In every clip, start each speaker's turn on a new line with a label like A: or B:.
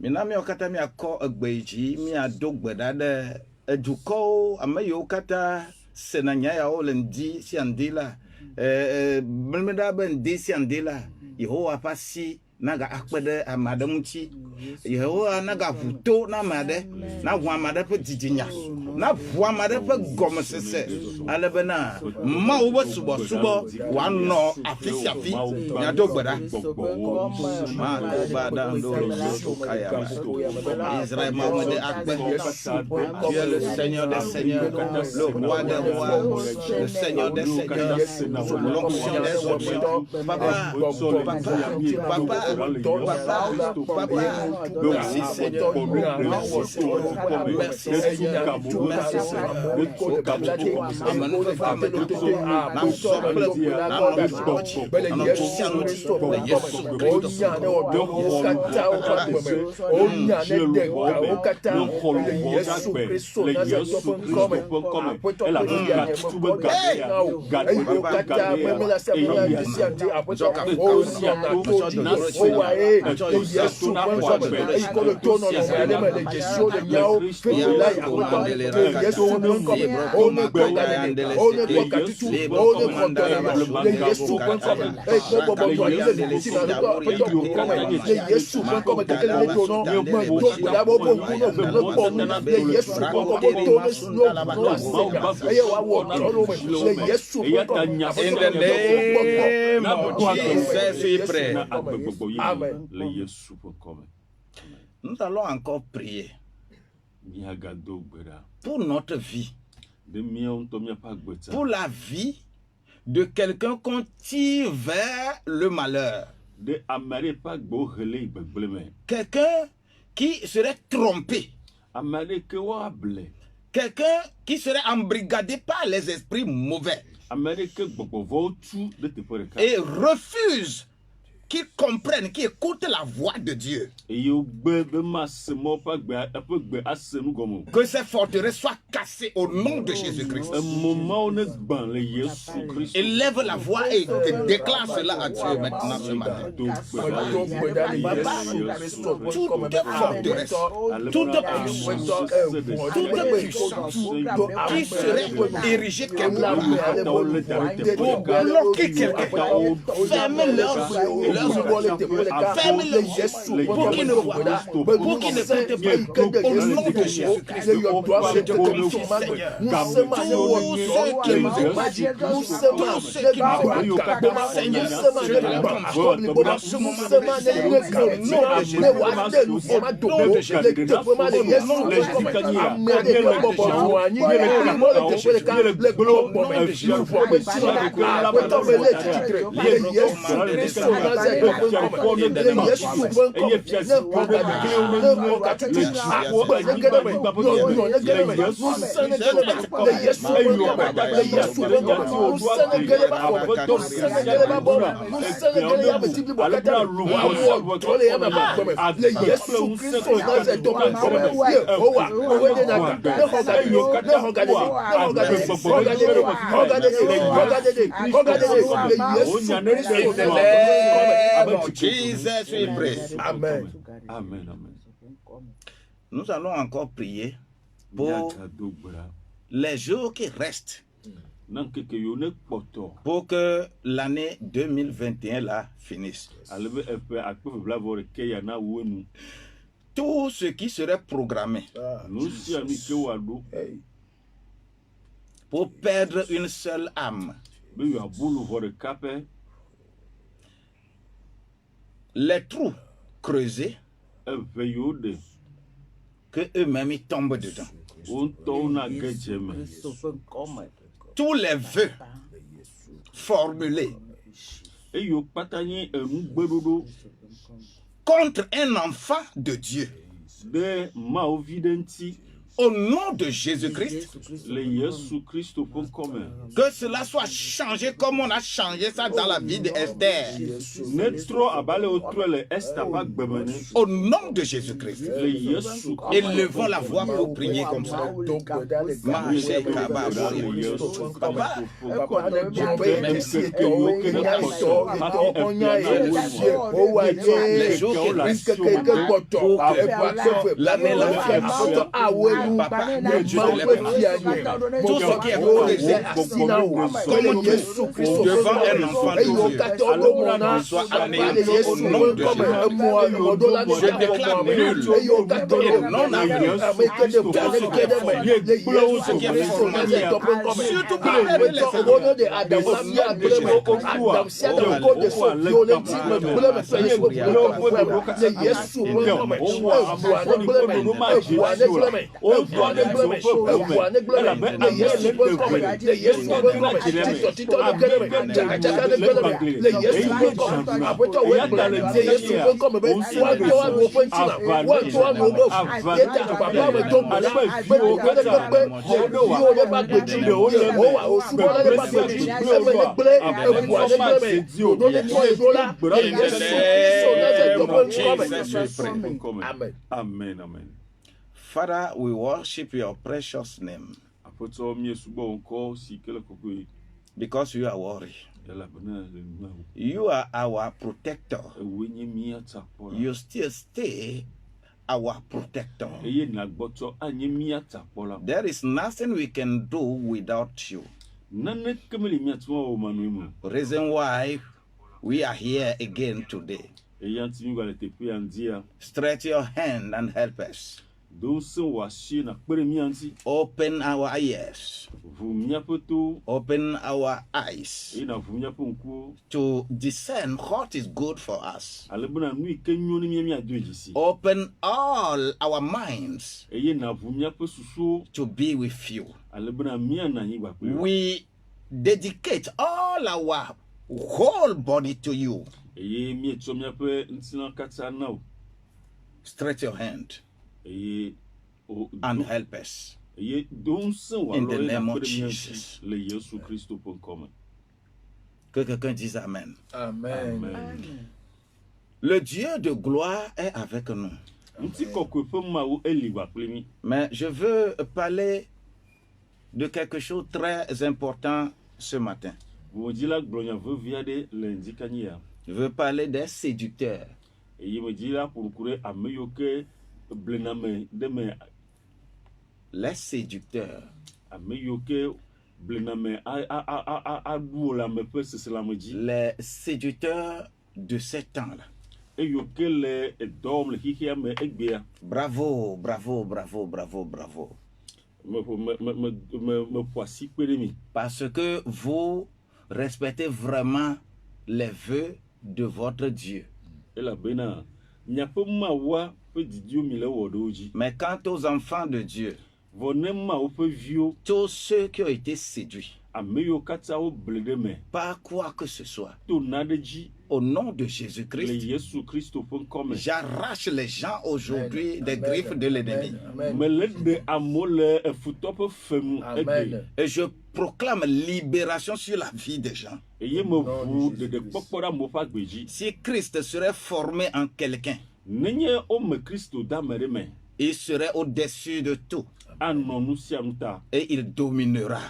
A: Minami okata mi akọ egbeji mi adogbe dade eduko ameyo kata senanya ya o lendi si andila belmeda ben de si andila Yehowa pasi naga akpede amade muti Yehowa naga vuto na made na hu amade pe didinya na vu amade pe gomsese alebena ma wo subo wa no afisi afi ya dogbeda ma ko bada ndo so kaya Israël m'a demandé tu es le Seigneur des Seigneurs, le roi des rois, le Seigneur des Seigneurs, l'onction des onctions. Papa, merci Seigneur, merci Seigneur, merci Nous allons encore prier pour notre vie, pour la vie de quelqu'un qu'on tire vers le malheur, quelqu'un qui serait trompé, quelqu'un qui serait embrigadé par les esprits mauvais et refuse qu'ils comprennent, qu'ils écoutent la voix de Dieu. Que ces forteresses soient cassées au nom de Jésus-Christ. Élève la voix et déclare cela à Dieu maintenant ce matin. Toute forteresse, toute puissance qui serait érigée quelque part pour bloquer quelqu'un, fermez leurs yeux, ferme le Jésus pour qu'il ne voit pas, pour qu'il ne compte pas. Au nom de Jésus-Christ, je te confie, Seigneur, tous ceux qui m'aiment, Seigneur, je te confie. En ce moment, au nom de Jésus-Christ, au nom de Jésus-Christ, Amen. Nous allons encore prier pour les jours qui restent, pour que l'année 2021 là finisse. Tout ce qui serait programmé pour perdre une seule âme, les trous creusés, que eux-mêmes ils tombent dedans. tous les vœux formulés contre un enfant de Dieu, au nom de Jésus-Christ, que cela soit changé comme on a changé ça dans la vie d'Esther. Au nom de Jésus-Christ. Élevons la voix pour prier comme ça. Papa, tout ce qui est corrigé devant un enfant de Dieu soit anéanti au nom de Jésus. Je déclare nul et non avenu tout ce qui est formaté, surtout par les enfants Amen. Amen. Father, we worship your precious name because you are worthy. You are our protector. You still stay our protector. There is nothing we can do without you. Reason why we are here again today. Stretch your hand and help us. Open our ears. Open our eyes to discern what is good for us. Open all our minds to be with you. We dedicate all our whole body to you. Stretch your hand and help us. In the name of Jesus. Que quelqu'un dise Amen.
B: Amen.
A: Le Dieu de gloire est avec nous. Mais je veux parler de quelque chose de très important ce matin. Je veux parler des séducteurs. Les séducteurs. Les séducteurs de ces temps-là. Bravo, bravo, bravo, bravo, bravo. Parce que vous respectez vraiment les vœux de votre Dieu. Mais quant aux enfants de Dieu, tous ceux qui ont été séduits par quoi que ce soit, au nom de Jésus-Christ, j'arrache les gens aujourd'hui des griffes de l'ennemi. Et je proclame libération sur la vie des gens. Si Christ serait formé en quelqu'un, il serait au-dessus de tout. Et il dominera.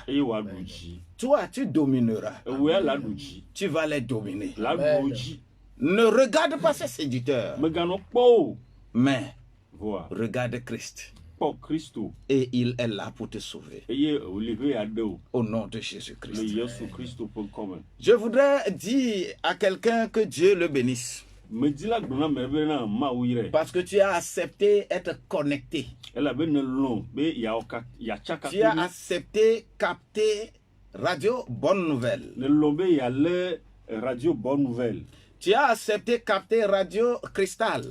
A: Toi, tu domineras. Tu vas les dominer. Ne regarde pas ces séducteurs, mais regarde Christ. Et il est là pour te sauver. Au nom de Jésus-Christ. Je voudrais dire à quelqu'un que Dieu le bénisse. Parce que tu as accepté être connecté. Tu as accepté capter Radio Bonne Nouvelle. Tu as accepté capter Radio Cristal.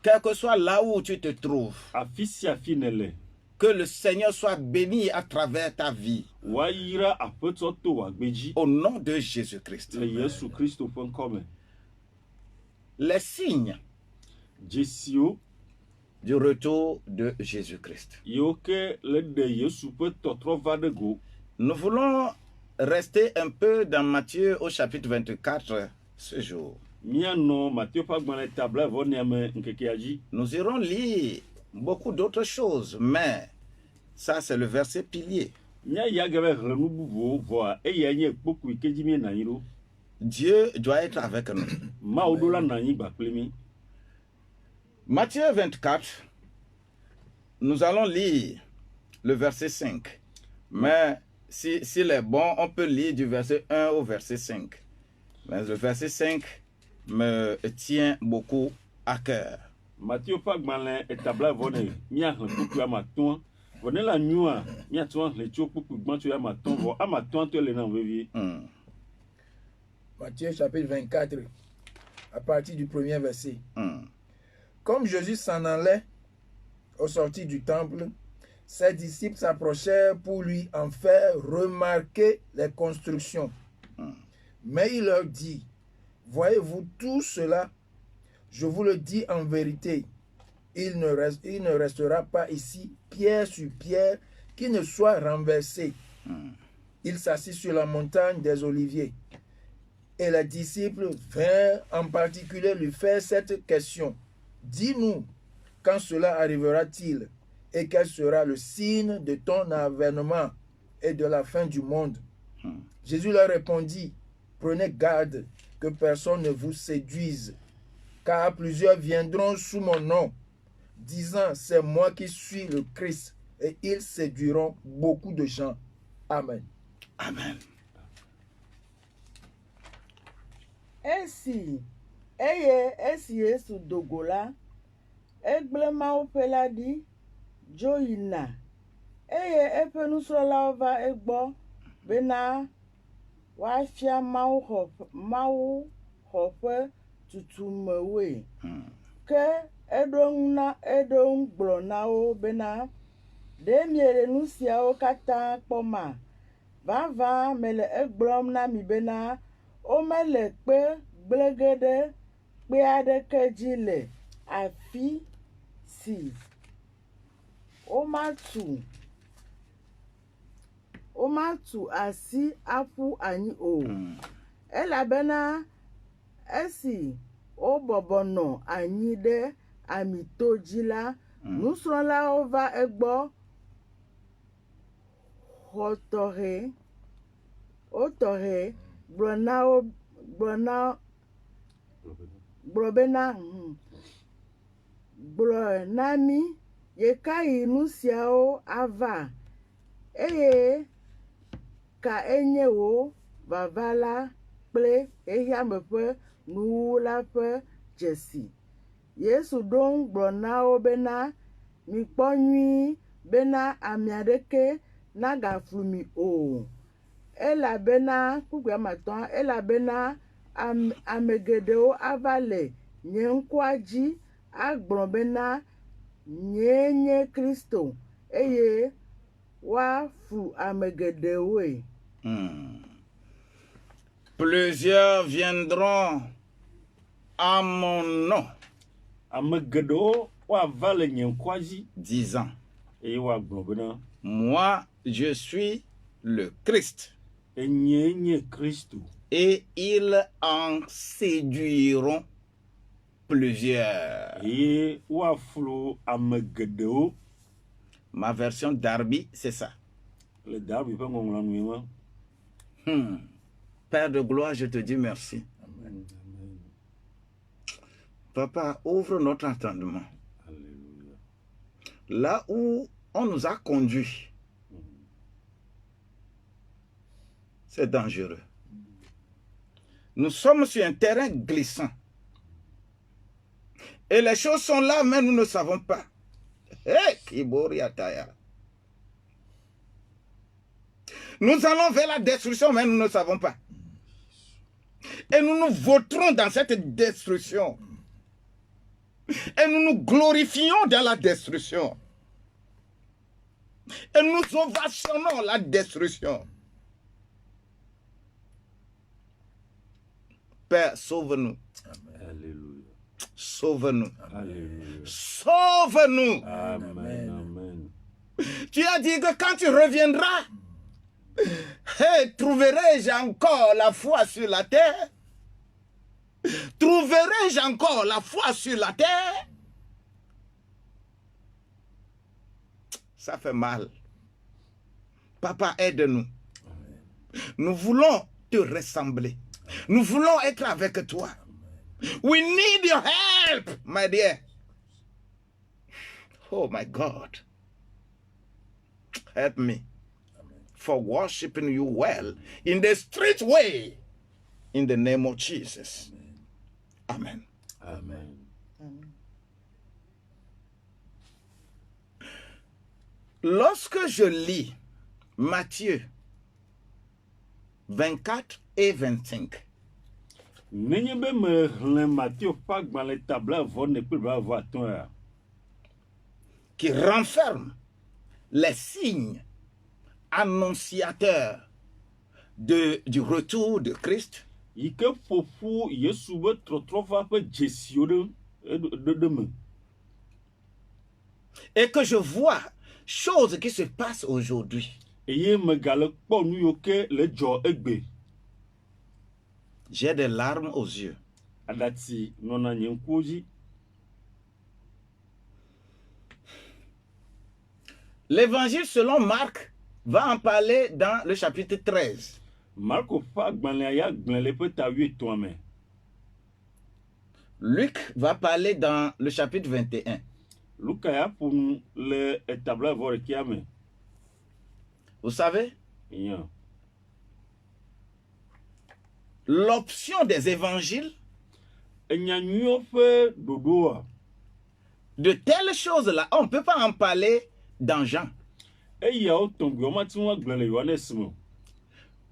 A: Quel que soit là où tu te trouves,
B: afi sia afi nele
A: que le Seigneur soit béni à travers ta vie.
B: wayira aƒetɔ to w'agbedzi
A: Au nom de Jésus-Christ.
B: le Yesu Kristo ƒe ŋkɔ me.
A: Les signes
B: Dzesiwo
A: du retour de Jésus-Christ.
B: yiwo ke le ɖe Yesu ƒe tɔtrɔ va ɖe go.
A: Nous voulons rester un peu dans Matthieu au chapitre 24 ce jour.
B: Míanɔ Matthieu ƒe agbalẽ ta blaevɔnea me ŋkekea dzi.
A: Nous irons lire beaucoup d'autres choses, mais ça c'est le verset pilier.
B: Míayi age va hlẽ nu bubuwo vɔa eyae nye kpokpo yi ke dzi míenɔ anyi ɖo.
A: Dieu doit être avec nous.
B: Mawu ɖo la nɔ anyigba kpli mí.
A: Matthieu 24, nous allons lire le verset 5. Mais s'il est bon, on peut lire du verset 1 au verset 5. Mais le verset 5 me tient beaucoup à cœur.
B: Matthieu ƒe agbalẽ eta blaevɔne míahlẽ kpokpo amatɔ̃. Vɔ ne le anyua míate ŋu ahlẽ tso kpokpo gbãtɔ ya amatɔ̃ vɔ amatɔ̃ le nam vevie.
C: Matthieu chapitre 24, à partir du premier verset. Comme Jésus s'en allait au sortir du temple, ses disciples s'approchèrent pour lui en faire remarquer les constructions. Mais il leur dit, voyez-vous tout cela? Je vous le dis en vérité, il ne restera pas ici pierre sur pierre qui ne soit renversé. Il s'assit sur la montagne des Oliviers. Et les disciples vinrent en particulier lui faire cette question. Dis-nous, quand cela arrivera-t-il? Et quel sera le signe de ton avènement et de la fin du monde? Jésus leur répondit, prenez garde que personne ne vous séduise, car plusieurs viendront sous mon nom, disant, c'est moi qui suis le Christ, et ils séduiront beaucoup de gens. Amen.
A: Amen.
D: Esi Yesu dogo la, egble Mawu ƒe la ɖi dzo yina, eye eƒe nusrɔ̃lawo va egbɔ bena woafia Mawu xɔƒe tutumewoe. Ke eɖo ŋu gblɔ na wo bena ɖe mieɖe nu siawo katã kpɔma, vavã mele egblɔm na mi bena womele kpe gblẽ ge ɖe kpe aɖeke dzi le afi si womatu asi aƒu anyi o. Elabena esi wobɔbɔ nɔ anyi ɖe amito dzi la, nusrɔ̃lawo va egbɔ wotɔxɛ gblɔ na mí ye kayi nu siawo ava, eye ka enye wo vava la kple xexeame ƒe nuwu la ƒe dzesi. Yesu ɖo ŋu gblɔ na wo bena mikpɔ nyuie bena ame aɖeke nagaflu mi o. Elabena ame geɖewo ava le nye ŋkua dzi agblɔ bena nyee nye Kristo, eye woaflu ame geɖewoe.
A: Plusieurs viendront à mon nom,
B: Ame geɖewo woava le nye ŋkua dzi
A: disant,
B: eye woagblɔ bena
A: moi je suis le Christ.
B: enyee nye Kristo.
A: Et ils en séduiront plusieurs.
B: Eye woaflu ame geɖewo.
A: Ma version Darby, c'est ça.
B: Le Darby ƒe ŋɔŋlɔnue ma.
A: Père de gloire, je te dis merci.
B: Amen.
A: Papa, ouvre notre entendement.
B: Alléluia.
A: Là où on nous a conduits, c'est dangereux. Nous sommes sur un terrain glissant. Et les choses sont là, mais nous ne savons pas. Nous allons vers la destruction, mais nous ne savons pas. Et nous nous vautrons dans cette destruction. Et nous nous glorifions dans la destruction. Et nous ovationnons la destruction. Père, sauve-nous.
B: Alléluia.
A: Sauve-nous.
B: Alléluia.
A: Sauve-nous.
B: Amen. Amen.
A: Tu as dit que quand tu reviendras, hey, trouverai-je encore la foi sur la terre? Trouverai-je encore la foi sur la terre? Ça fait mal. Papa, aide-nous. Nous voulons te ressembler. Nous voulons être avec toi. We need your help, my dear. Oh my God. Help me for worshiping you well in the street way. In the name of Jesus. Amen.
B: Amen.
A: Lorsque je lis Matthieu 24 et 25,
B: Nenye be me hlẽ Matthieu ƒe agbalẽ tabla vɔ ne kple va atɔ̃ ya.
A: qui renferme les signes annonciateurs du retour de Christ,
B: Yi ke ƒoƒu Yesu be trɔtrɔva ƒe dzesiwo ɖe me.
A: et que je vois choses qui se passent aujourd'hui.
B: Eye megale kpɔ nu yiwo ke le dzɔ egbe.
A: J'ai des larmes aux yeux.
B: Aɖatsi nɔna nye ŋkuwo dzi.
A: L'évangile selon Marc va en parler dans le chapitre 13.
B: Marko ƒe agbalẽa ya gblẽ le ƒe ta 8 me.
A: Luc va parler dans le chapitre 21.
B: Luka ya ƒo nu le tabla vɔ ɖekea me.
A: Vous savez,
B: Nya.
A: l'option des évangiles,
B: Enya nyuiwo ƒe ɖoɖoa.
A: de telles choses-là, on ne peut pas en parler dans Jean.
B: Eyawo tɔgbiwo mate ŋu agblẽ le Yohanes me.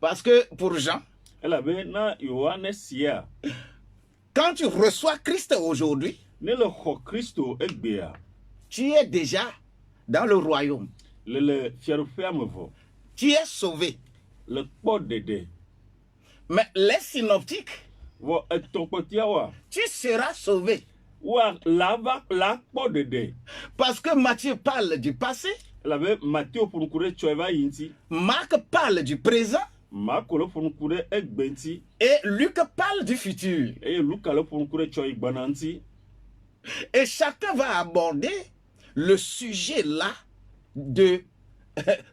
A: Parce que pour Jean,
B: Elabena Yohanes ya,
A: quand tu reçois Christ aujourd'hui,
B: ne le xɔ Kristo egbea,
A: tu es déjà dans le royaume.
B: le fiaɖuƒea me vɔ,
A: Tu es sauvé.
B: le kpɔ ɖeɖe.
A: Mais les synoptiques,
B: Vɔ etɔ̃ kpɔtɔeawoa,
A: tu seras sauvé.
B: la kpɔ ɖeɖe.
A: Parce que Matthieu parle du passé,
B: Elabe Mateo ƒo nuku ɖe tsɔ eva yi ŋuti.
A: Marc parle du présent
B: Marko le ƒo nuku ɖe egbe ŋuti.
A: et Luc parle du futur.
B: Eye Luka le ƒo nuku ɖe tsɔ yi gbana ŋuti.
A: Et chacun va aborder le sujet là de,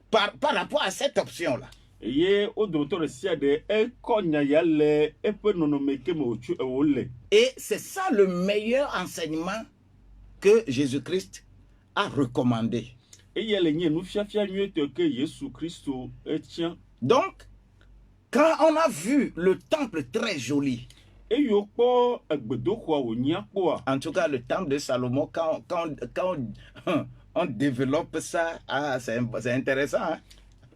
A: par rapport à cette option-là.
B: Eye wo dometɔ ɖe sia ɖe ekɔ nya ya le eƒe nɔnɔme ke me wòle.
A: Et c'est ça le meilleur enseignement que Jésus-Christ a recommandé.
B: Eye le nye nufiafia nyuietɔ ke Yesu Kristo etiã.
A: Donc, quand on a vu le temple très joli,
B: Eyiwo kpɔ egbedoxɔa wònya kpɔa.
A: en tout cas le temple de Salomon, quand on développe ça, ah, c'est intéressant.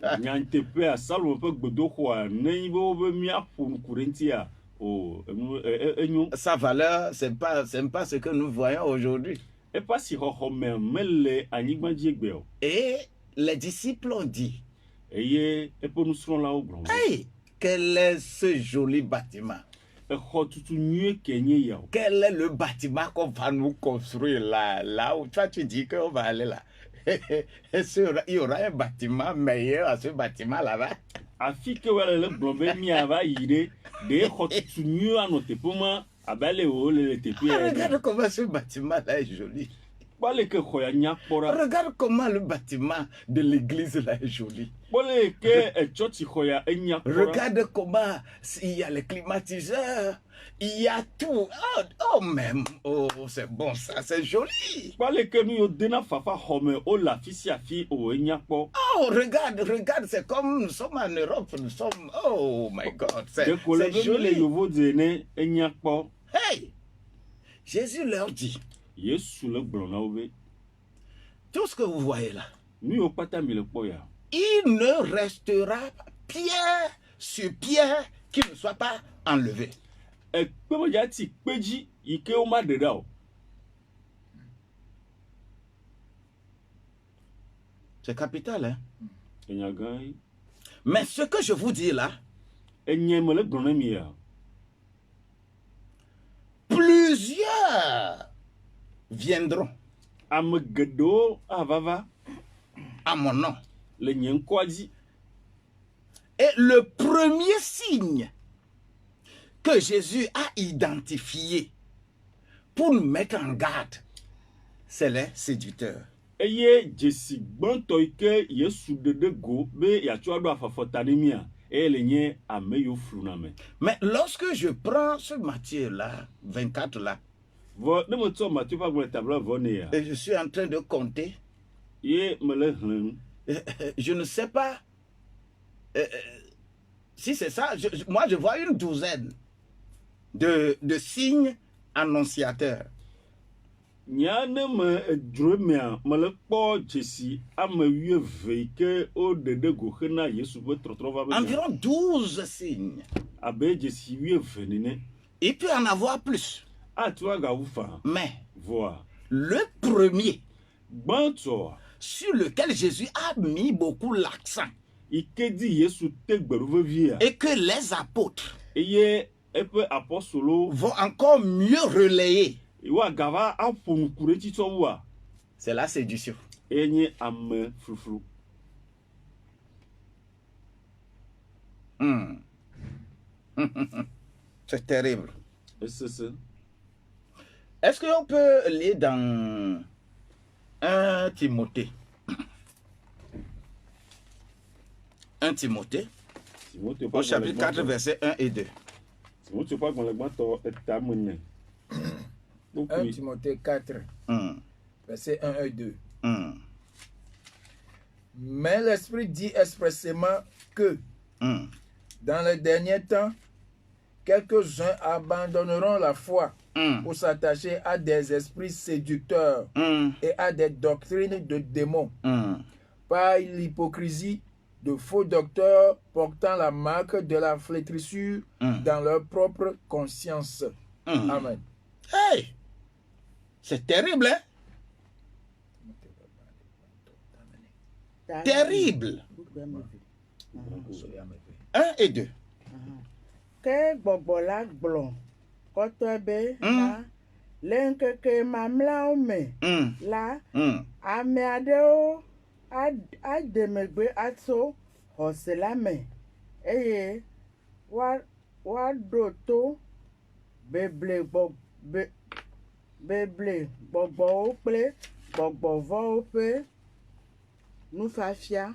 A: Hein?
B: Nyanteƒea Salomo ƒe gbedoxɔa ne be wobe míaƒo nuku ɖe ŋutia o enyo.
A: Sa valeur, c'est pas ce que nous voyons aujourd'hui.
B: Eƒe asixɔxɔme mele anyigba dzi egbe o.
A: Et les disciples ont dit,
B: Eye eƒe nusrɔ̃lawo gblɔ be,
A: hey, quel est ce joli bâtiment?
B: exɔ tutu nyuie ke nye yawo.
A: Quel est le bâtiment qu'on va nous construire là où toi tu dis qu'on va aller là? Il y aura un bâtiment meilleur à ce bâtiment là-bas.
B: Afi ke wole le gblɔ be miava yi ɖe xɔ tutu nyuie anɔ teƒe ma abe ale wòle le teƒea ene.
A: Regarde comment ce bâtiment là est joli.
B: Kpɔ le ke xɔ ya nya kpɔ ɖa.
A: Regarde comment le bâtiment de l'église là est joli.
B: Kpɔ le ke etsɔtsi xɔ ya enya kpɔ ɖa.
A: Regarde comment il y a les climatiseurs, il y a tout. Oh même, oh c'est bon ça, c'est joli.
B: Kpɔ le ke nu yiwo dena fafa xɔme wole afi sia afi o enya kpɔ.
A: Oh regarde, c'est comme nous sommes en Europe, nous sommes, oh my God, c'est
B: Ɖeko le be mi le
A: joli.
B: yovo dze ne enya kpɔ.
A: Hey, Jésus leur dit,
B: Yesu le gblɔ na wo be,
A: tout ce que vous voyez là,
B: nu yiwo kpata mi le kpɔ ya.
A: il ne restera pierre sur pierre qui ne soit pas enlevé.
B: Ekpemedzati kpe dzi yi ke woma ɖe ɖa o.
A: C'est capital, hein.
B: enya gã ye.
A: Mais ce que je vous dis là,
B: Enye me le gblɔm na mi ya.
A: plusieurs viendront
B: Ame geɖewo avava
A: à mon nom.
B: le nye ŋkɔa dzi.
A: Et le premier signe que Jésus a identifié pour nous mettre en garde, c'est les séducteurs.
B: Eye dzesi gbɔntɔ yi ke Yesu ɖe ɖe go be yeatsɔ aɖo afafɔta ne mia, eye le nye ame yiwo fluna me.
A: Mais lorsque je prends ce Matthieu-là, 24 là,
B: Vɔ ne me tsɔ Matthieu ƒe agbalẽ tabla vɔ nɛ ya,
A: et je suis en train de compter,
B: ye me le hlẽm.
A: je ne sais pas si c'est ça. Moi, je vois une douzaine de signes annonciateurs.
B: Nya ne me edzro mea, me le kpɔ dzesi ame 12 yi ke wo ɖe ɖe go hena Yesu ƒe trɔtrɔ va be mea.
A: Environ 12 signes.
B: Abe dzesi 12 nene.
A: Il peut en avoir plus.
B: Atu agawu fa.
A: Mais
B: Voa.
A: le premier
B: Gbãtɔ
A: sur lequel Jésus a mis beaucoup l'accent
B: yi ke di Yesu te gbeɖo vevia.
A: et que les apôtres
B: Eye eƒe apɔstolo
A: vont encore mieux relayer,
B: woagava aƒo ŋku ɖe tsi tsɔ wua,
A: c'est la séduction.
B: eye nye ame fluflu.
A: C'est terrible.
B: Esese.
A: Est-ce qu'on peut lire dans 1 Timothée 1 Timothée
B: Timothée
A: au chapitre 4, versets 1 et 2.
B: Timothée ƒe agbalẽ gbãtɔ etame ne.
C: 1 Timothée 4, versets 1 et 2. Mais l'Esprit dit expressément que dans les derniers temps, quelques-uns abandonneront la foi pour s'attacher à des esprits séducteurs et à des doctrines de démons, par l'hypocrisie de faux docteurs portant la marque de la flétrissure dans leur propre conscience. Amen.
A: Hey! C'est terrible, hein? Terrible. 1 et 2.
D: Ke gbɔgbɔ la gblɔ kɔtɔe be la le ŋkeke mamlɛawo me la ame aɖewo ade megbe atso xɔse la me eye woaɖo to beble gbɔgbɔwo kple gbɔgbɔvɔwo ƒe nufiafia.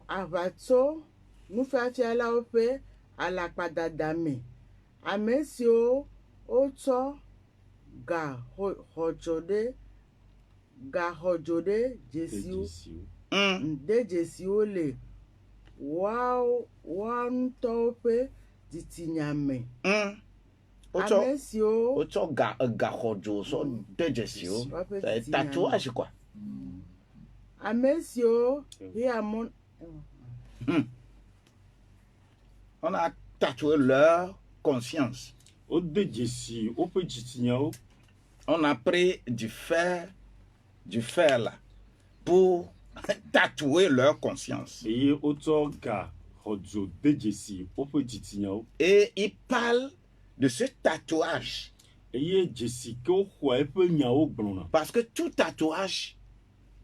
D: Aʋatso nufiafialawo ƒe alakpadada me, ame siwo wotsɔ gaxɔdzo ɖe dzesiwo le woawo ŋutɔwo ƒe dzitsinya me. Ame siwo
A: wotsɔ gaxɔdzo sɔ de dzesiwo. C'est tatouage quoi.
D: Ame siwo hiamon
A: on a tatoué leur conscience.
B: O de dzesi woƒe dzitsinyawo.
A: On a pris du fer là pour tatouer leur conscience.
B: Eye wotsɔ gaxɔdzo de dzesi woƒe dzitsinyawo.
A: Et il parle de ce tatouage.
B: Eye dzesi ke woxɔa eƒe nyawo gblɔna.
A: Parce que tout tatouage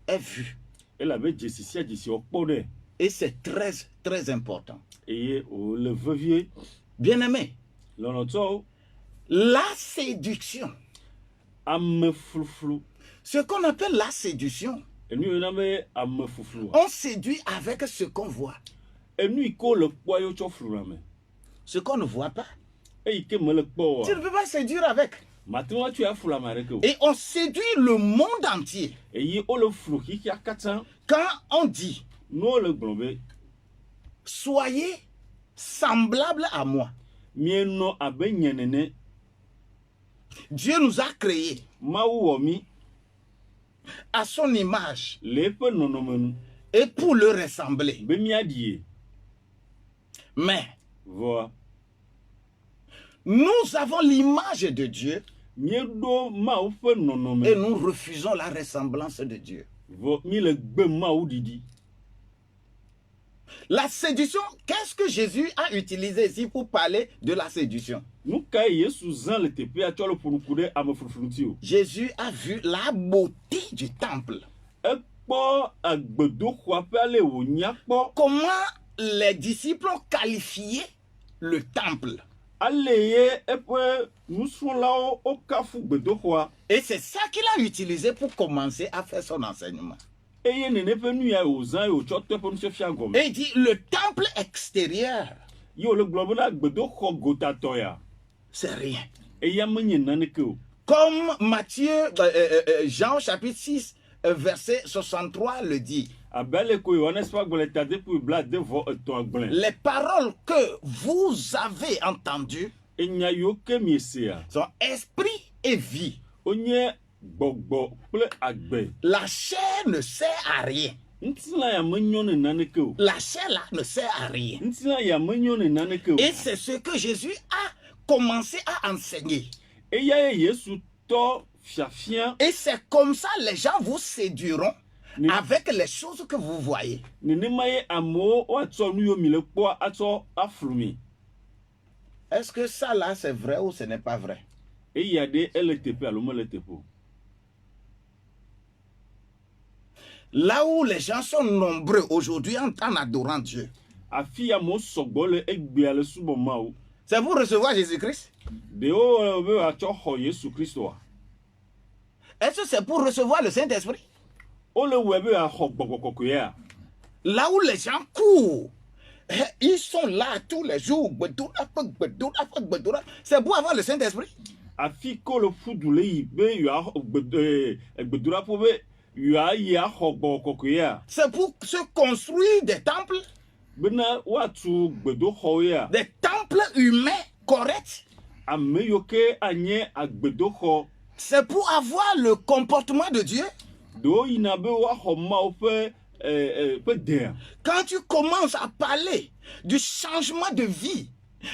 A: est vu.
B: Elabe dzesi sia dzesi wokpɔ ɖe.
A: Et c'est très, très important.
B: Eye wòle vevie.
A: Bien-aimé,
B: Lɔlɔtɔwo.
A: la séduction,
B: Ame fluflu.
A: ce qu'on appelle la séduction,
B: Enu yina be ame fluflu.
A: on séduit avec ce qu'on voit.
B: Enu yi ke wole kpɔa ye wotsɔ fluna me.
A: Ce qu'on ne voit pas,
B: Eyi ke mele kpɔ
A: tu ne
B: wa.
A: peux pas séduire avec.
B: Mate ŋu atso ya flua ame aɖeke o.
A: Et on séduit le monde entier.
B: Eye wole flu xixia katã.
A: Quand on dit,
B: Nuwo le gblɔ be
A: soyez semblables à moi.
B: mienɔ abe nye nene.
A: Dieu nous a créés
B: Mawu wɔ mi
A: à son image
B: le eƒe nɔnɔme nu
A: et pour le ressembler.
B: be miaɖie.
A: Mais
B: Vɔa
A: nous avons l'image de Dieu
B: miedo mawu fe nonome
A: et nous refusons la ressemblance de Dieu.
B: vo mi le gbe mawu didi.
A: La séduction, qu'est-ce que Jésus a utilisé ici pour parler de la séduction?
B: Nu ka Yesu zan le tepe a tsɔ le ƒonuku ɖe ame fufurunti o.
A: Jésus a vu la beauté du temple.
B: Ekpɔ agbedoxɔa ƒe ale wònya kpɔ.
A: Comment les disciples ont qualifié le temple?
B: Ale ye eƒe nusrɔ̃lawo wokafu gbedoxɔa.
A: Et c'est ça qu'il a utilisé pour commencer à faire son enseignement.
B: Eye nene ƒe nu ya wòzã ye wòtsɔ to eƒe nufiafia gɔme.
A: Et il dit le temple extérieur,
B: Ye wòle gblɔ be na gbedoxɔ gotatɔ ya.
A: c'est rien.
B: Eya menye naneke o.
A: Comme Matthieu, Jean chapitre 6, verset 63 le dit.
B: Abe ale ko Yohanes ƒe agbalẽ tadeƒe blaade-vɔ-etɔ̃ agblẽ.
A: Les paroles que vous avez entendues
B: Enya yiwo ke miesea.
A: sont esprit et vie.
B: Wonye gbɔgbɔ kple agbe.
A: La chair ne sert à rien.
B: Ŋutilã ya menyo ne naneke o.
A: La chair là ne sert à rien.
B: Ŋutilã ya menyo ne naneke o.
A: Et c'est ce que Jésus a commencé à enseigner.
B: Eya ye Yesu tɔ fiafia.
A: Et c'est comme ça les gens vous séduiront
B: Ne-
A: avec les choses que vous voyez.
B: Nenema ye amewo woatsɔ nu yiwo mi le kpɔa atsɔ aflu mi.
A: Est-ce que ça là c'est vrai ou ce n'est pas vrai?
B: Eya ɖe ele teƒe alo mele teƒe o.
A: Là où les gens sont nombreux aujourd'hui en adorant Dieu,
B: Afi ya amewo sɔgbɔ le egbea le subɔ Mawu.
A: c'est pour recevoir Jésus-Christ?
B: Ɖewo be woatsɔ xɔ Yesu Kristoa.
A: Est-ce que c'est pour recevoir le Saint-Esprit?
B: Wole wɔe be woaxɔ gbɔgbɔ kɔkɔea.
A: Là où les gens courent, ils sont là tous les jours. C'est pour avoir le Saint-Esprit.
B: Afi ke wole ƒu du le yi be yewoaxɔ gbedoɖaƒe be yewoayi axɔ gbɔgbɔ kɔkɔea.
A: C'est pour se construire des temples,
B: Bena woatu gbedoxɔwo ya.
A: des temples humains corrects.
B: Ame yiwo ke anye agbedoxɔ.
A: C'est pour avoir le comportement de Dieu.
B: Ɖewo yina be woaxɔ Mawu ƒe ƒe dea.
A: Quand tu commences à parler du changement de vie,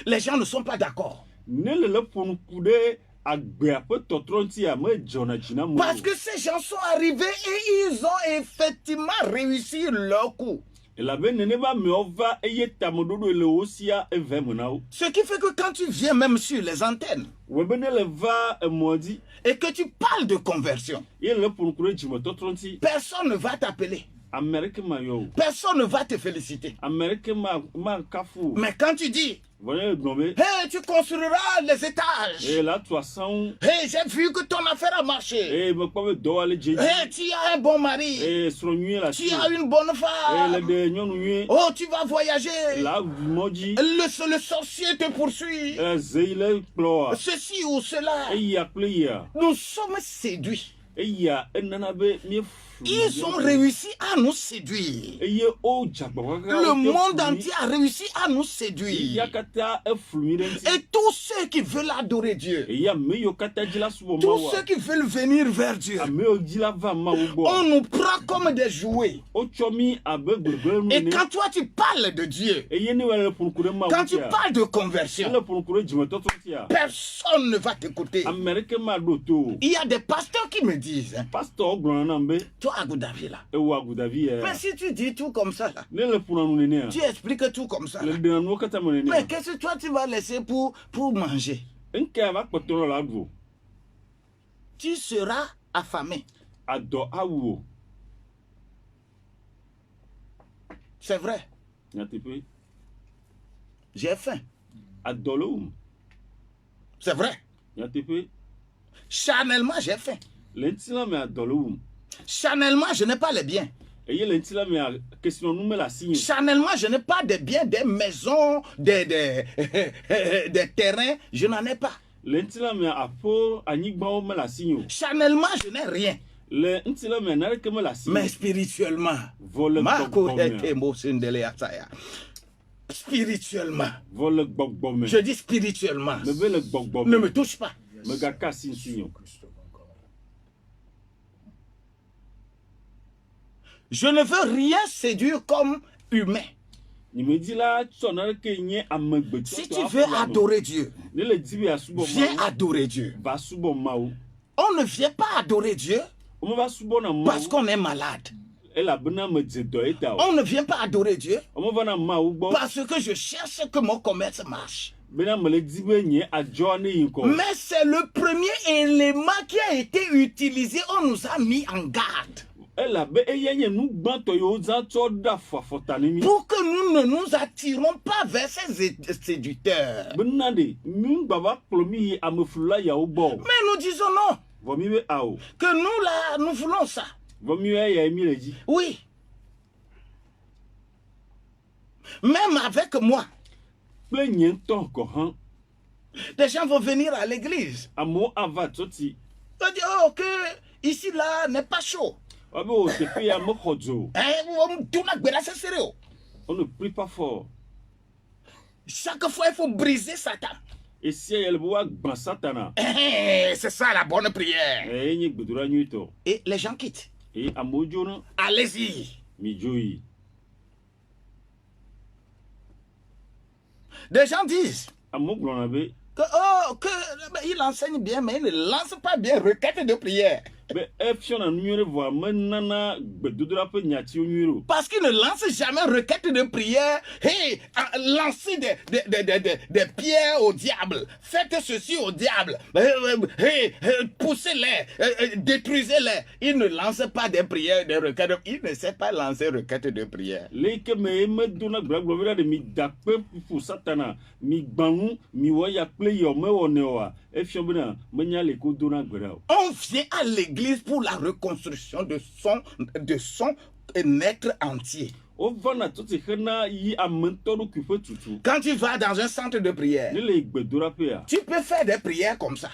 A: les gens ne sont pas d'accord.
B: Ne le ƒonuku ɖe agbea ƒe tɔtrɔ ŋutia medzɔna dzi na amewo.
A: Parce que ces gens sont arrivés et ils ont effectivement réussi leur coup.
B: Elabe nene be amewo va eye tameɖoɖo le wo sia eve me na wo.
A: Ce qui fait que quand tu viens même sur les antennes
B: Wɔe be ne le va emɔ dzi
A: et que tu parles de conversion,
B: ye le ƒonuku ɖe dzimetɔtrɔ ŋuti.
A: personne ne va t'appeler.
B: Amerike ma yɔ o.
A: Personne ne va te féliciter.
B: Amerike ma kafu o.
A: Mais quand tu dis,
B: Vɔnye gblɔ be.
A: hey, tu construiras les étages.
B: Eye la tu asanwu.
A: Hey, j'ai vu que ton affaire a marché.
B: Eye mekpɔ be dɔwɔa le dze
A: Hey,
B: dzi.
A: tu as un bon mari.
B: Eye srɔ̃ nyuie le asi.
A: Tu as une bonne
B: Eye le
A: femme.
B: ɖe nyɔnu nyuie.
A: Oh, tu vas voyager.
B: La ʋu mɔ dzi.
A: Le sorcier te poursuit.
B: Zeyi le kplɔa.
A: Ceci ou cela.
B: Eya kple yia.
A: Nous sommes séduits.
B: Eya enana be mie.
A: Ils ont réussi à nous séduire.
B: Eye o dzagbɔ kaka.
A: Le monde entier a réussi à nous séduire.
B: Ya katã eflu mi ɖe ŋuti.
A: Et tous ceux qui veulent adorer Dieu,
B: Eye ame yiwo katã dzi la subɔ
A: tous
B: Mawua.
A: ceux qui veulent venir vers Dieu,
B: Ame yiwo dzi la va Mawu
A: on
B: gbɔ.
A: nous prend comme des jouets.
B: Wotsɔ mi abe gbegblẽ nu
A: Et
B: ene.
A: quand toi tu parles de Dieu,
B: Eye ne wale le ƒonuku ɖe Mawu
A: quand tu
B: ŋutia.
A: parles de
B: Ne
A: conversion,
B: le ƒonuku ɖe dzimetɔtrɔ ŋutia.
A: personne ne va t'écouter.
B: Ame ɖeke maɖo to o.
A: Il y a des pasteurs qui me disent, hein,
B: Pasteur gblɔna nam be
A: toi Abu Dhabi là,
B: ewɔ agudavi ya.
A: mais si tu dis tout comme ça, là,
B: Ne le ƒona nu nenea.
A: tu expliques tout comme ça,
B: Le
A: là,
B: ɖena nuwo katã me
A: mais
B: nenea.
A: qu'est-ce que toi tu vas laisser pour manger?
B: Ŋkea va kpɔtɔ la ɖu o.
A: Tu seras affamé.
B: Adɔ awu o.
A: C'est vrai,
B: Nyateƒe.
A: j'ai faim.
B: Adɔ le wum.
A: C'est vrai,
B: Nyateƒe.
A: charnellement j'ai faim.
B: Le ŋuti la me adɔ le wum.
A: Charnellement je n'ai pas les biens.
B: Eye le ŋuti la me kesinɔnu me le asi nye.
A: Charnellement je n'ai pas des biens, des maisons, des terrains, je n'en ai pas.
B: Le ŋuti la me aƒe anyigbawo me le asi nye o.
A: Charnellement je n'ai rien.
B: Le ŋuti la me naneke me le asi
A: Mais
B: nye.
A: spirituellement,
B: Vɔ le
A: Marco
B: gbɔgbɔ me.
A: était Mosindele Ataya. Spirituellement,
B: Vɔ le gbɔgbɔ me.
A: je dis spirituellement,
B: Me be le gbɔgbɔ
A: ne
B: me.
A: me touche pas.
B: Megaka asi ŋuti nye o.
A: Je ne veux rien séduire comme humain. Si tu veux adorer Dieu, viens adorer Dieu. On ne vient pas adorer Dieu parce qu'on est malade. On ne vient pas adorer Dieu parce que je cherche que mon commerce marche. Mais c'est le premier élément qui a été utilisé. On nous a mis en garde. Pour que nous ne nous attirons pas vers ces séducteurs. Mais nous disons non. Que nous là, nous voulons ça. Oui. Même avec moi. Des gens vont venir à l'église. Ils vont dire, oh, que ici là n'est pas chaud.
B: On ne prie pas fort.
A: Chaque fois, il faut briser Satan.
B: Et si elle voit Satan,
A: c'est ça la bonne prière. Et les gens quittent. Allez-y. Des gens disent que, oh, que, il enseigne bien, mais il ne lance pas bien requête de prière. Parce qu'il ne lance jamais requête de prière. Hey, lancez des pierres au diable. Faites ceci au diable. Hey, poussez-les, détruisez-les. Il ne lance pas des prières, des requêtes. Il ne sait pas lancer requête de prière. On vient à l'église pour la reconstruction de son être entier. Quand tu vas dans un centre de prière, tu peux faire des prières comme ça.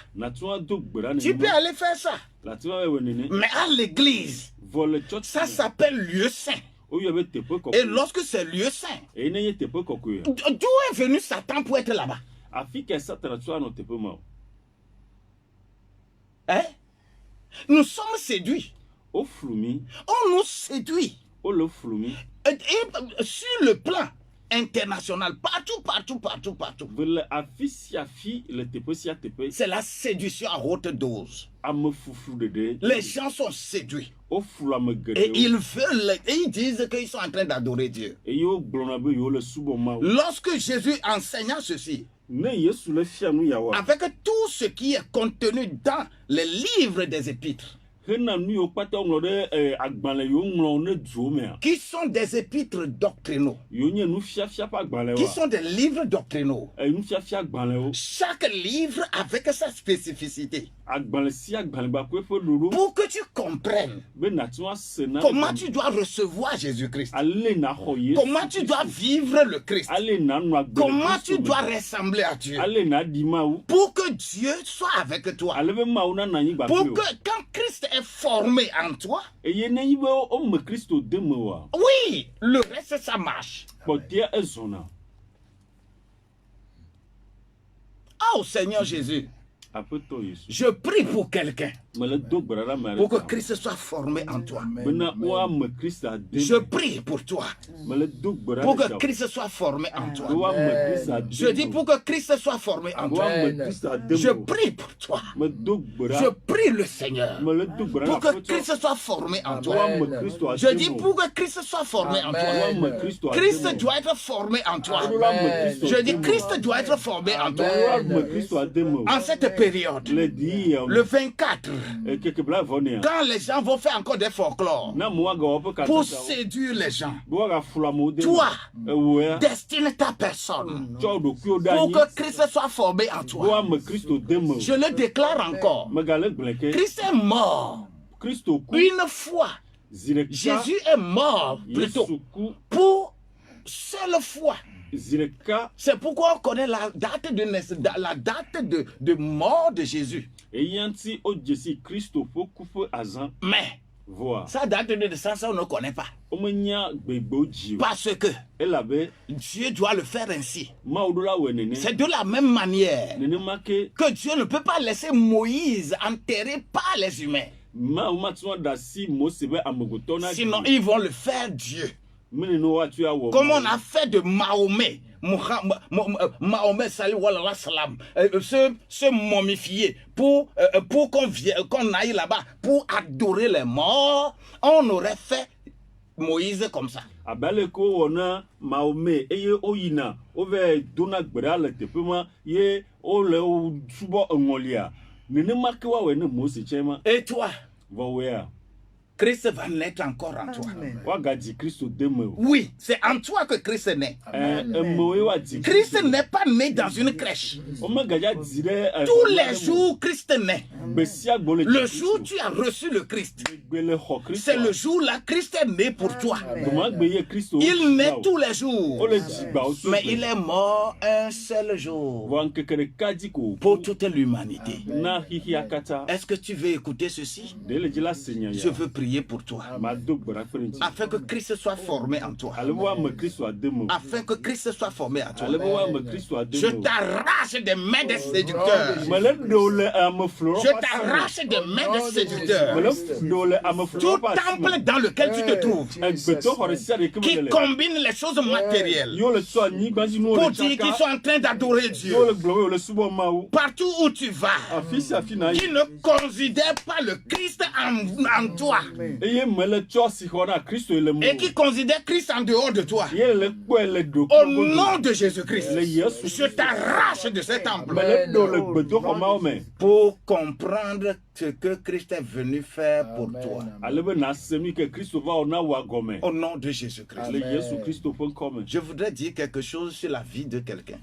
A: Tu peux aller faire ça. Mais à l'église, ça s'appelle lieu saint. Et lorsque c'est lieu saint, d'où est venu Satan pour être là-bas? Hein? Nous sommes séduits. On nous séduit. Et sur le plan international, partout. C'est la séduction à haute dose. Les gens sont séduits. Et ils veulent, et ils disent qu'ils sont en train d'adorer Dieu. Lorsque Jésus enseigna ceci, avec tout ce qui est contenu dans les livres des épîtres, qui sont des épîtres doctrinaux, qui sont des livres doctrinaux, chaque livre avec sa spécificité, pour que tu comprennes comment tu dois recevoir Jésus-Christ, comment tu dois vivre le Christ, comment tu dois ressembler à Dieu, pour que Dieu soit avec toi, pour que quand Christ est formé en toi, oui, le reste ça marche. Oh Seigneur Jésus, je prie pour quelqu'un, pour que Christ soit formé en toi. Je prie pour toi, pour que Christ soit formé en toi. Je dis pour que Christ soit formé en toi. Je prie pour toi. Je prie le Seigneur pour que Christ soit formé en toi. Je dis pour que Christ soit formé en toi. Christ doit être formé en toi. Je dis Christ doit être formé en toi. En cette période, le 24, quand les gens vont faire encore des folklores pour séduire les gens, toi, destine ta personne pour que Christ soit formé en toi. Je le déclare encore. Christ est mort une fois. Jésus est mort plutôt pour seule fois. C'est pourquoi on connaît la date de mort de Jésus. Mais sa date de naissance, on ne connaît pas. Parce que Dieu doit le faire ainsi. C'est de la même manière que Dieu ne peut pas laisser Moïse enterré par les humains. Sinon, ils vont le faire Dieu. Comment on a fait de Mahomet, Mahomet salam, se momifier pour qu'on aille là-bas pour adorer les morts. On aurait fait Moïse comme ça.
B: Abaleko ona Mahomet eye oyina ove dona gbera le tepema ye ole subo ngolia nene makewa we ne Mose chema.
A: Et toi,
B: Voya
A: Christ va naître encore en toi.
B: wagaji Christo deme.
A: Oui, c'est en toi que Christ est né.
B: Mowe waji
A: Christ n'est pas né dans une crèche.
B: Omagaja dire
A: Tous les jours, Christ naît.
B: besia gbole.
A: Le jour où tu as reçu le Christ, c'est le jour-là Christ est né pour toi. Il naît tous les jours. Mais il est mort un seul jour pour toute l'humanité. Est-ce que tu veux écouter ceci? Je veux prier pour toi, afin que Christ soit formé en toi. Afin que Christ soit formé en toi. Je t'arrache des mains des séducteurs. Je t'arrache des mains des séducteurs. Tout temple dans lequel tu te trouves, qui combine les choses matérielles pour dire qu'ils sont en train d'adorer Dieu. Partout où tu vas, qui ne considère pas le Christ en toi, et qui considère Christ en dehors de toi. Au nom de Jésus-Christ, je t'arrache de cet temple pour comprendre ce que Christ est venu faire pour toi. Au nom de Jésus-Christ. Je voudrais dire quelque chose sur la vie de quelqu'un.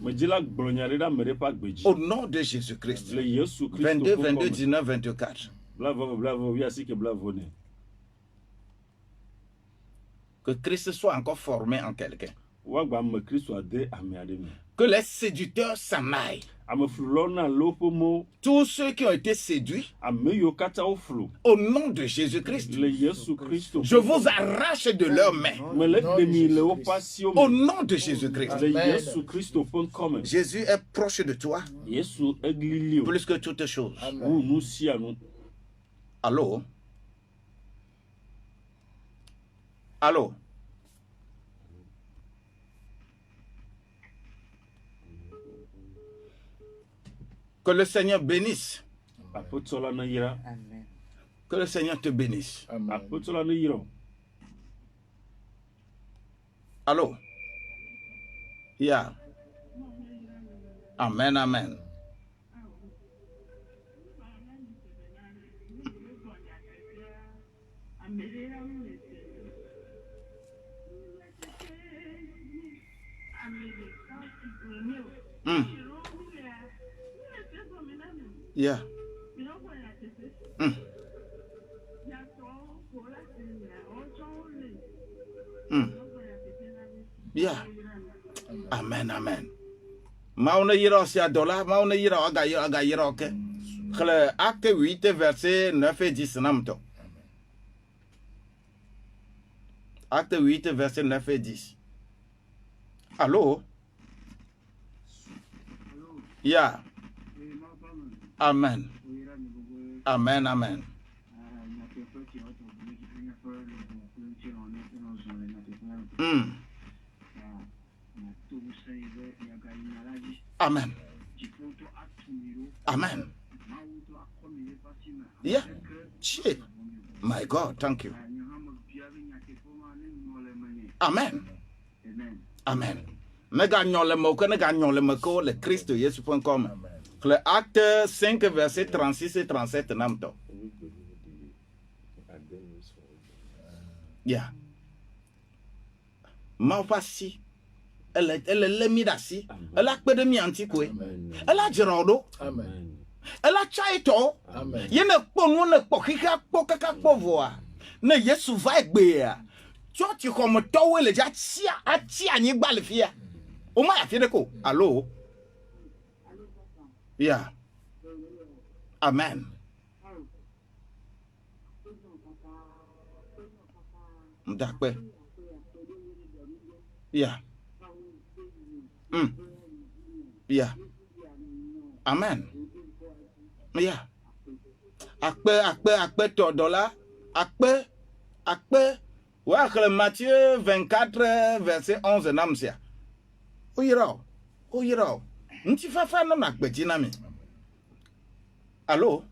A: Au nom de Jésus-Christ. 22, 22, 19, 24. Que Christ soit encore formé en quelqu'un. Que les séducteurs s'en aillent. Tous ceux qui ont été séduits, au nom de Jésus-Christ, je vous arrache de leurs mains. Au nom de Jésus-Christ. Jésus est proche de toi plus que toute chose. Allô? Allô? Que le Seigneur bénisse.
D: Amen.
A: Que le Seigneur te bénisse. Allô? Yeah. Amen, amen. Yeah. Yeah. Amen, amen. Mauna yira si adola, mauna yira aga yira oke. Khle acte 8 verset 9 et 10 namto. Acte 8 verset 9 et 10. Allô? Yeah. Amen. Amen, amen. Amen. Amen. Yeah. Shit. My God, thank you. Amen. Amen. Ne gagnons le mot que ne gagnons le mot que le Christ Jésus.com. Le acte 5 verset 36 et 37 namto. Yeah. Ma pasi. Elle est midasi. Elle a peu de mi antiqué. Elle a Gerardo.
C: Amen.
A: Elle a chaito.
C: Amen.
A: Ye ne ponu ne pokika pokaka povoa. Ne Yesu va egbe. Tu comme towe le ja tia atia ni gbalefia. O ma ya fide ko. Allô? Yeah. Amen. D'accord. Yeah. Yeah. Amen. Yeah. Akpe to dollar. Akpe Wa khale Matthieu 24 verset 11 namsia. Oyira. Nti fafa no na gbeji na mi. Allo?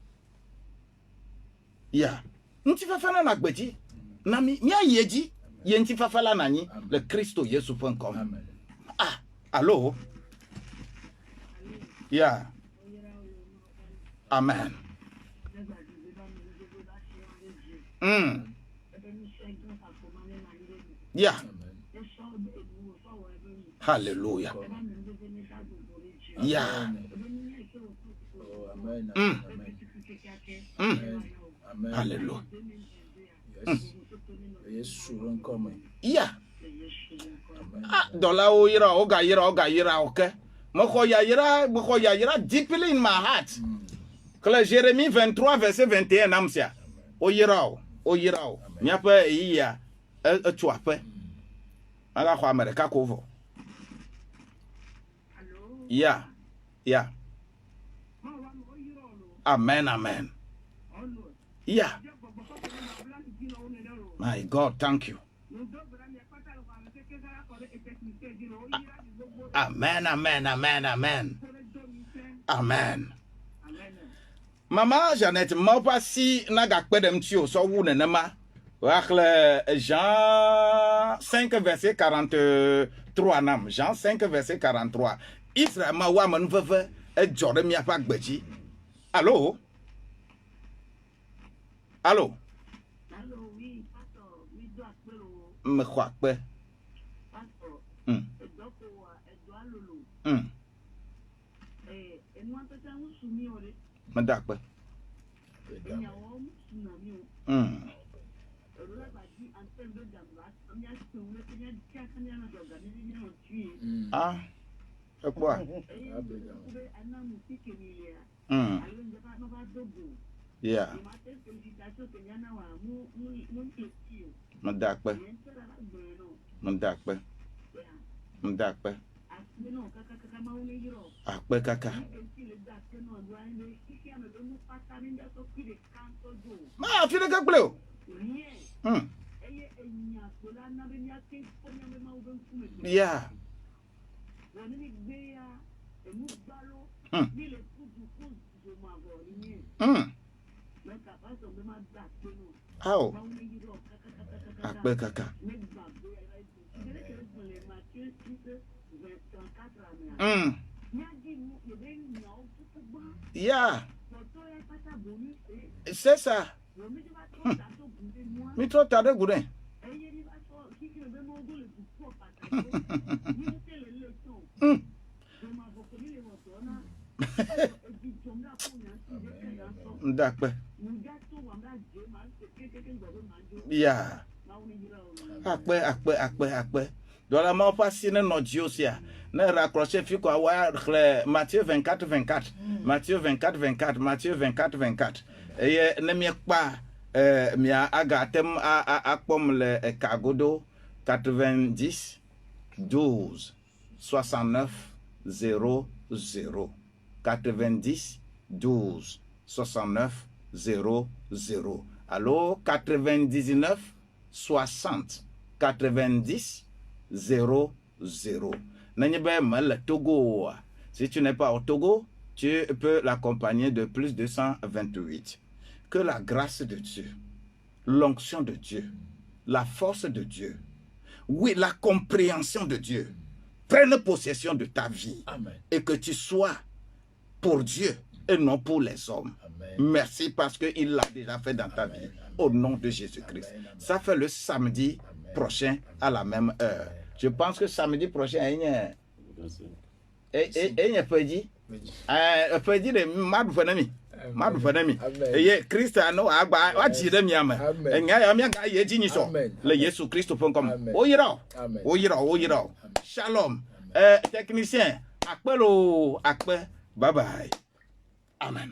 A: Ya. Nti fafa no na gbeji. Na mi yeji. Ye nti fafa la nani le Christo Yesu.com.
C: Amen.
A: Ah, allo? Ya. Amen. Yeah. Hallelujah. Yeah. Hallelujah. Yeah. Ah, dans la oyira, oga, okay. Moko ya yira deeply in my heart. Que Jérémie 23 verset 21 namsia. Oyira. Nyapa iya tuape. Aga kwa Amerika kovo. Yeah. Amen. Yeah. My God, thank you. Amen. Maman Jeannette, ma pas si naga pedem tio so wu nenema. Jean 5 verset 43 nam. Jean 5 verset 43. Israël ma wa man veve e jore mi apa gbeji. Allô? Allô, oui, pasteur, oui, doit me croire pas. Pasteur, ah, c'est quoi? Yeah. Mendakpe. Akpe kaka. Ah, file kakpleo. Yeah. How? Akpe kaka. Yeah. C'est ça. Mi trop tardé goudin. D'accord. Yeah. Akpe. Dans la main passée no diosia. Ne raccrocher fi quoi Matthieu 24. Matthieu 24. Et ne mi pas mia agatem a pom le kagodo 90 12 69 00 90 12 69 00. Allô 99 60 90 00. Togo. Si tu n'es pas au Togo, tu peux l'accompagner de plus 228. Que la grâce de Dieu, l'onction de Dieu, la force de Dieu, oui, la compréhension de Dieu prenne possession de ta vie. Amen. Et que tu sois pour Dieu et non pour les hommes. Amen. Merci parce qu'il l'a déjà fait dans ta vie. Au nom de Jésus-Christ. Ça fait le samedi prochain à la même heure. Je pense que samedi prochain, il y a Madu fanami. Eye Christiano agba wachire mi ama. Enya ya mi aga ye jini so. Le Yesu Christo.com. Oyira. Shalom. Technicien, akpe. Bye bye. Amen.